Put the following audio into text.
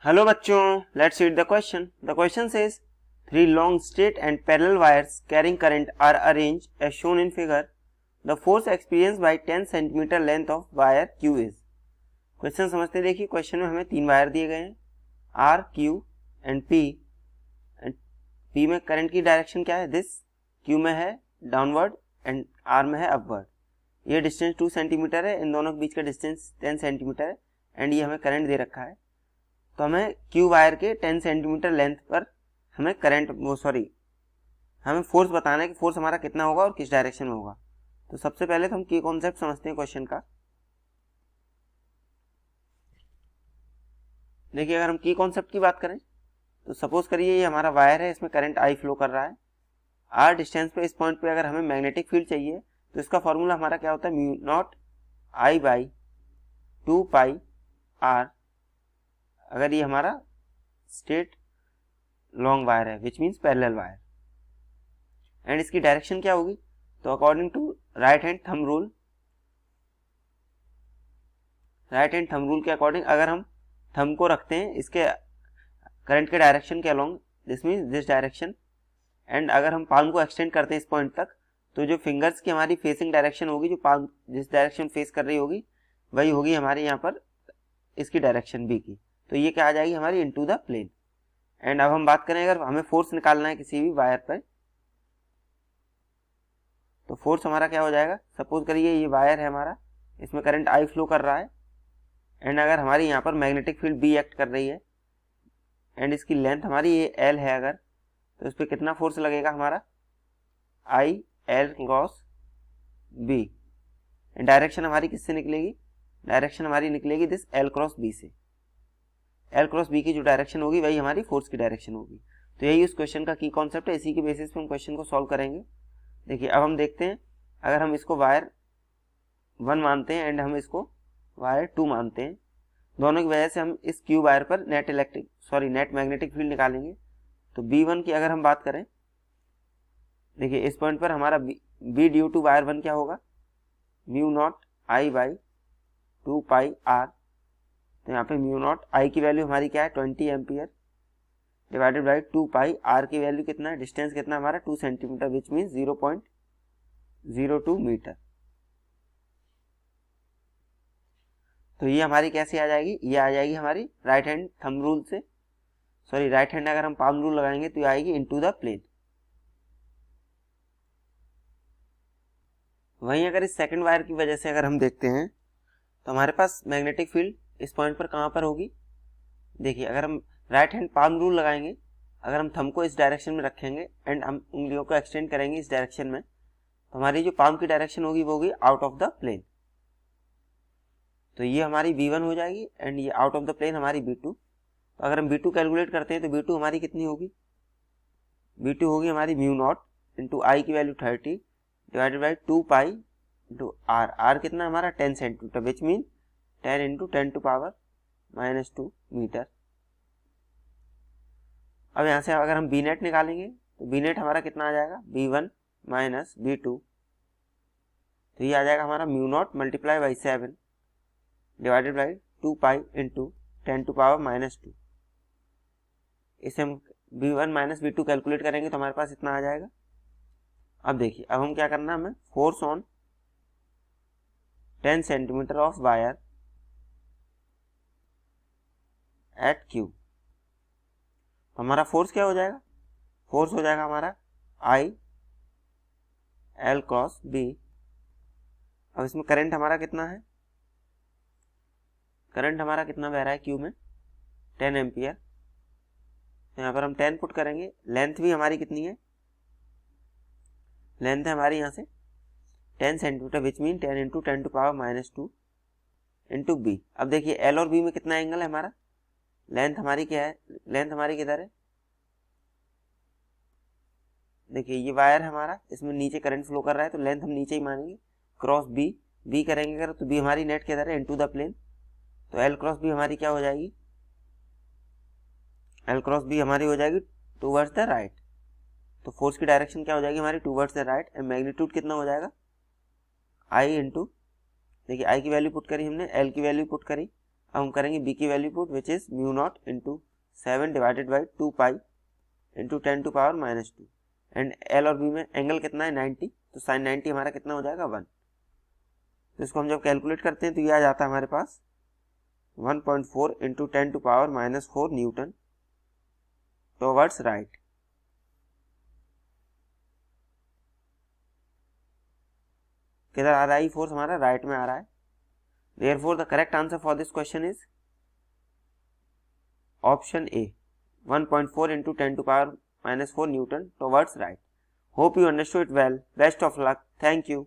Hello बच्चों, let's read the question. The question says three long straight and parallel wires carrying current are arranged as shown in figure. The force experienced by 10 cm length of wire Q is. Question समझते देखिए. Question में हमें तीन wire दिए गए हैं R, Q and P. And P में current की डायरेक्शन क्या है? दिस. Q में है डाउनवर्ड एंड R में है अपवर्ड. ये डिस्टेंस 2 सेंटीमीटर है, इन दोनों के बीच का डिस्टेंस 10 सेंटीमीटर है एंड ये हमें करंट दे रखा है. तो हमें क्यू वायर के 10 सेंटीमीटर लेंथ पर हमें हमें फोर्स बताना है कि फोर्स हमारा कितना होगा और किस डायरेक्शन में होगा. तो सबसे पहले तो हम की कॉन्सेप्ट समझते हैं क्वेश्चन का. देखिए, अगर हम की कॉन्सेप्ट की बात करें तो सपोज करिए ये हमारा वायर है, इसमें करंट आई फ्लो कर रहा है. आर डिस्टेंस पे इस पॉइंट पे अगर हमें मैग्नेटिक फील्ड चाहिए तो इसका फॉर्मूला हमारा क्या होता है? Mu naught i by 2 pi r. अगर ये हमारा स्ट्रेट लॉन्ग वायर है which means parallel wire. And इसकी डायरेक्शन क्या होगी? तो according to right hand thumb rule के अकॉर्डिंग अगर हम थंब को रखते हैं इसके करंट के डायरेक्शन के along, this means this direction, and अगर हम पाल्म को एक्सटेंड करते हैं इस पॉइंट तक, तो जो फिंगर्स की हमारी फेसिंग डायरेक्शन होगी, जो पाल्म जिस डायरेक्शन फेस कर रही होगी वही होगी हमारे यहाँ पर इसकी डायरेक्शन बी की. तो ये क्या आ जाएगी हमारी इनटू द प्लेन. एंड अब हम बात करें अगर हमें फोर्स निकालना है किसी भी वायर पर, तो फोर्स हमारा क्या हो जाएगा? सपोज करिए ये वायर है हमारा, इसमें करंट आई फ्लो कर रहा है एंड अगर हमारी यहाँ पर मैग्नेटिक फील्ड बी एक्ट कर रही है एंड इसकी लेंथ हमारी ये एल है, अगर तो इस पर कितना फोर्स लगेगा हमारा? I l cross b. Direction हमारी किससे निकलेगी? डायरेक्शन हमारी निकलेगी दिस एल क्रॉस बी से. एल क्रॉस बी की जो डायरेक्शन होगी वही हमारी फोर्स की डायरेक्शन होगी. तो यही उस क्वेश्चन का की कॉन्सेप्ट है. इसी के बेसिस पे हम क्वेश्चन को सॉल्व करेंगे. देखिए, अब हम देखते हैं अगर हम इसको वायर 1 मानते हैं एंड हम इसको वायर 2 मानते हैं, दोनों की वजह से हम इस क्यू वायर पर नेट मैग्नेटिक फील्ड निकालेंगे. तो B1 की अगर हम बात करें, देखिए इस पॉइंट पर हमारा बी ड्यू टू वायर 1 क्या होगा? Mu naught i by 2 pi r. तो यहाँ पे म्यू नॉट आई की वैल्यू हमारी क्या है? 20 ampere divided by 2 pi r की वैल्यू कितना है? डिस्टेंस कितना हमारा? 2 सेंटीमीटर विच मीन्स 0.02 मीटर. तो ये हमारी कैसे आ जाएगी? ये आ जाएगी हमारी राइट हैंड थंब रूल से, राइट हैंड अगर हम पाल्म रूल लगाएंगे तो ये आएगी इनटू द प्लेन. वहीं अगर इस सेकंड वायर की वजह से अगर हम देखते हैं तो हमारे पास मैग्नेटिक फील्ड इस पॉइंट पर कहाँ पर होगी? देखिए, अगर हम राइट हैंड पाल्म रूल लगाएंगे, अगर हम थंब को इस डायरेक्शन में रखेंगे एंड हम उंगलियों को एक्सटेंड करेंगे इस डायरेक्शन में, तो हमारी जो पाल्म की डायरेक्शन होगी वो होगी आउट ऑफ द प्लेन. तो ये हमारी B1 हो जाएगी एंड ये आउट ऑफ द प्लेन हमारी B2. तो अगर हम B2 कैलकुलेट करते हैं तो B2 हमारी कितनी होगी? B2 होगी हमारी म्यू नॉट इंटू आई की value 30 divided by 2 pi into r. R कितना हमारा? 10 centimetre which mean 10 into 10 to power -2 metre. अब यहाँ से अगर हम बी नेट निकालेंगे तो बी नेट हमारा कितना आ जाएगा? B1 minus B2. तो ये आ जाएगा हमारा mu naught multiply by 7 divided by 2 pi into 10 to power -2. इसे हम B1 माइनस B2 कैलकुलेट करेंगे तो हमारे पास इतना आ जाएगा. अब देखिए, अब हम क्या करना है, हमें force on 10 centimetre of wire eight Q. हमारा फोर्स क्या हो जाएगा? फोर्स हो जाएगा हमारा आई एल क्रॉस बी. अब इसमें करंट हमारा कितना है? करंट हमारा कितना बह रहा है Q में? 10 एम्पियर. तो यहाँ पर हम 10 पुट करेंगे. लेंथ भी हमारी कितनी है? लेंथ है हमारी यहाँ से 10 centimetre which mean 10 into 10 to power -2 into b. अब देखिए एल और बी में कितना एंगल है हमारा? लेंथ हमारी क्या है? लेंथ हमारी किधर है? देखिए ये वायर है हमारा, इसमें नीचे करंट फ्लो कर रहा है तो लेंथ हम नीचे ही मानेंगे. क्रॉस बी करेंगे अगर तो बी हमारी नेट किधर है? Into the plane. तो एल क्रॉस बी हमारी क्या हो जाएगी? एल क्रॉस बी हमारी हो जाएगी टूवर्ड्स द राइट. तो फोर्स की डायरेक्शन क्या हो जाएगी हमारी? Towards the right. And magnitude कितना हो जाएगा? आई इंटू, देखिए आई की वैल्यू पुट करी हमने, एल की वैल्यू पुट करी. अब हम करेंगे बी की value put which is mu naught into 7 divided by 2 pi into 10 to power -2 and l और बी में एंगल कितना है 90, तो साइन 90 हमारा कितना हो जाएगा 1। तो इसको हम जब कैलकुलेट करते हैं तो ये आ जाता है हमारे पास 1.4 into 10 to power -4 newton towards right. किधर आ रहा है फोर्स हमारा? राइट में आ रहा है। Therefore, the correct answer for this question is option A, 1.4 into 10 to power -4 Newton towards right. Hope you understood well. Best of luck. Thank you.